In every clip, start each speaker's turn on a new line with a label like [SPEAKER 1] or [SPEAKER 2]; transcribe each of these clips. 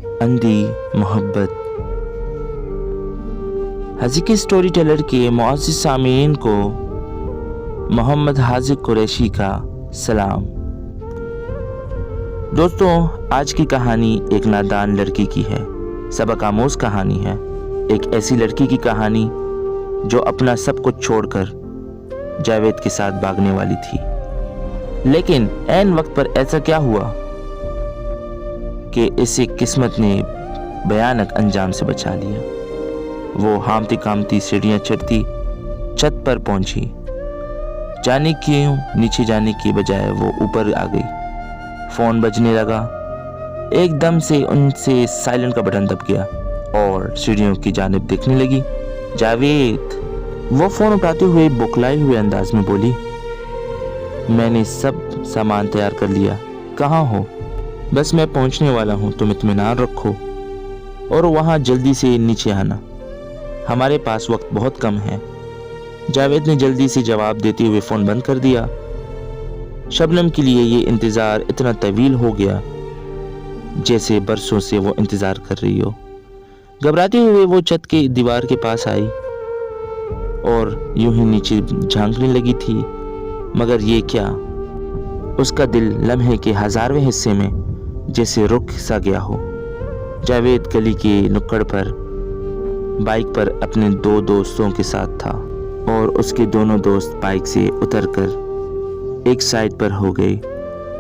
[SPEAKER 1] اندھی محبت۔ حقیقی سٹوری ٹیلر کے معزز سامعین کو محمد حاذق قریشی کا سلام۔ دوستوں، آج کی کہانی ایک نادان لڑکی کی ہے، سبق آموز کہانی ہے۔ ایک ایسی لڑکی کی کہانی جو اپنا سب کچھ چھوڑ کر جاوید کے ساتھ بھاگنے والی تھی، لیکن عین وقت پر ایسا کیا ہوا کہ اسے قسمت نے بھیانک انجام سے بچا لیا۔ وہ ہامتی کامتی سیڑھیاں چڑھتی چھت پر پہنچی، جانے کیوں نیچے جانے کی بجائے وہ اوپر آ گئی۔ فون بجنے لگا، ایک دم سے ان سے سائلنٹ کا بٹن دب گیا اور سیڑھیوں کی جانب دیکھنے لگی۔ جاوید! وہ فون اٹھاتے ہوئے بوکھلائے ہوئے انداز میں بولی، میں نے سب سامان تیار کر لیا، کہاں ہو؟ بس میں پہنچنے والا ہوں، تم اطمینان رکھو اور وہاں جلدی سے نیچے آنا، ہمارے پاس وقت بہت کم ہے۔ جاوید نے جلدی سے جواب دیتے ہوئے فون بند کر دیا۔ شبنم کے لیے یہ انتظار اتنا طویل ہو گیا جیسے برسوں سے وہ انتظار کر رہی ہو۔ گھبراتے ہوئے وہ چھت کے دیوار کے پاس آئی اور یوں ہی نیچے جھانکنے لگی تھی، مگر یہ کیا، اس کا دل لمحے کے ہزارویں حصے میں جیسے رک سا گیا ہو۔ جاوید گلی کے نکڑ پر بائک پر اپنے دو دوستوں کے ساتھ تھا اور اس کے دونوں دوست بائک سے اتر کر ایک سائڈ پر ہو گئے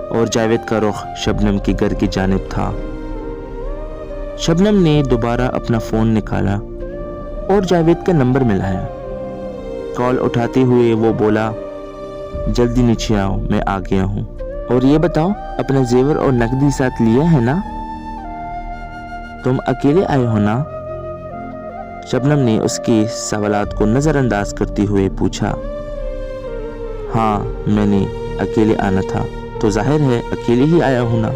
[SPEAKER 1] اور جاوید کا رخ شبنم کے گھر کی جانب تھا۔ شبنم نے دوبارہ اپنا فون نکالا اور جاوید کا نمبر ملایا۔ کال اٹھاتے ہوئے وہ بولا، جلدی نیچے آؤ، میں آ گیا ہوں، اور یہ بتاؤ اپنا زیور اور نقدی ساتھ لیا ہے نا؟ تم اکیلے آئے ہو نا؟ شبنم نے اس کے سوالات کو نظر انداز کرتے ہوئے پوچھا۔ ہاں، میں نے اکیلے آنا تھا تو ظاہر ہے اکیلے ہی آیا ہوں نا،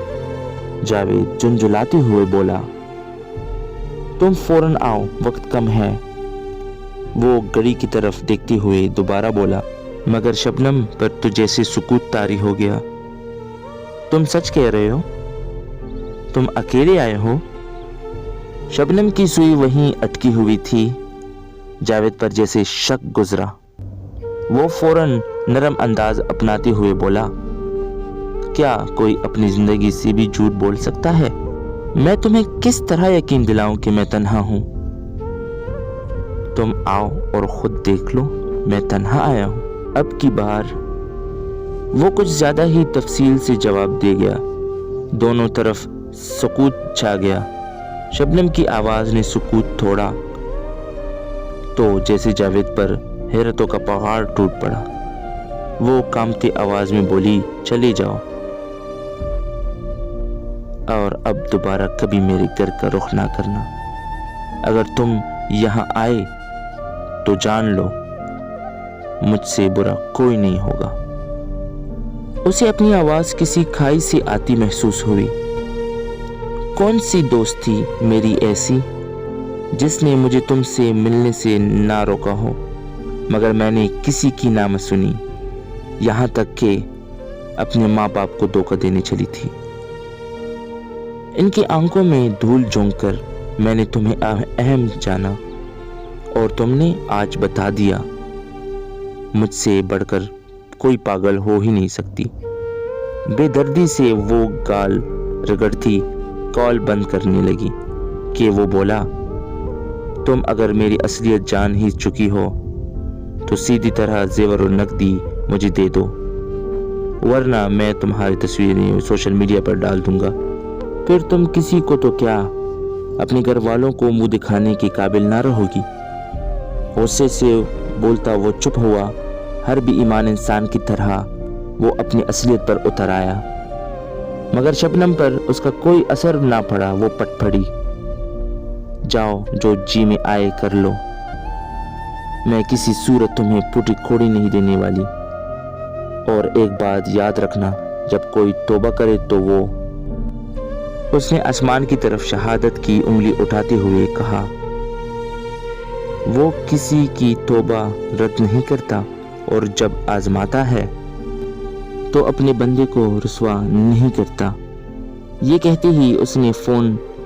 [SPEAKER 1] جاوید جھنجھلاتے ہوئے بولا۔ تم فوراً آؤ، وقت کم ہے، وہ گھڑی کی طرف دیکھتے ہوئے دوبارہ بولا، مگر شبنم پر تو جیسے سکوت طاری ہو گیا۔ تم سچ کہہ رہے ہو؟ تم اکیلے آئے ہو؟ شبنم کی سوئی وہیں اٹکی ہوئی تھی۔ جاوید پر جیسے شک گزرا۔ وہ فوراً نرم انداز اپناتے ہوئے بولا، کیا کوئی اپنی زندگی سے بھی جھوٹ بول سکتا ہے؟ میں تمہیں کس طرح یقین دلاؤں کہ میں تنہا ہوں؟ تم آؤ اور خود دیکھ لو، میں تنہا آیا ہوں۔ اب کی بار وہ کچھ زیادہ ہی تفصیل سے جواب دے گیا۔ دونوں طرف سکوت چھا گیا۔ شبنم کی آواز نے سکوت توڑا تو جیسے جاوید پر حیرتوں کا پہاڑ ٹوٹ پڑا۔ وہ کامتی آواز میں بولی، چلے جاؤ اور اب دوبارہ کبھی میرے گھر کا رخ نہ کرنا۔ اگر تم یہاں آئے تو جان لو مجھ سے برا کوئی نہیں ہوگا۔ اسے اپنی آواز کسی کھائی سے آتی محسوس ہوئی۔ کون سی دوست تھی میری ایسی جس نے مجھے تم سے ملنے سے نہ روکا ہو، مگر میں نے کسی کی نہ سنی، یہاں تک کہ اپنے ماں باپ کو دھوکہ دینے چلی تھی۔ ان کی آنکھوں میں دھول جھونک کر میں نے تمہیں اہم جانا اور تم نے آج بتا دیا۔ مجھ سے بڑھ کر کوئی پاگل ہو ہی نہیں سکتی۔ بے دردی سے وہ گال رگڑتی کال بند کرنے لگی کہ وہ بولا، تم اگر میری اصلیت جان ہی چکی ہو تو سیدھی طرح زیور اور نقدی مجھے دے دو، ورنہ میں تمہاری تصویریں سوشل میڈیا پر ڈال دوں گا۔ پھر تم کسی کو تو کیا اپنے گھر والوں کو منہ دکھانے کے قابل نہ رہو گی۔ غصے سے بولتا وہ چپ ہوا۔ ہر بے ایمان انسان کی طرح وہ اپنی اصلیت پر اتر آیا، مگر شبنم پر اس کا کوئی اثر نہ پڑا۔ وہ پٹ پڑی، جاؤ جو جی میں آئے کر لو، میں کسی صورت تمہیں پھوٹی کوڑی نہیں دینے والی۔ اور ایک بات یاد رکھنا، جب کوئی توبہ کرے تو وہ، اس نے آسمان کی طرف شہادت کی انگلی اٹھاتے ہوئے کہا، وہ کسی کی توبہ رد نہیں کرتا اور جب آزماتا ہے تو اپنے بندے کو رسوا نہیں کرتا۔ یہ کہتے ہی اس نے فون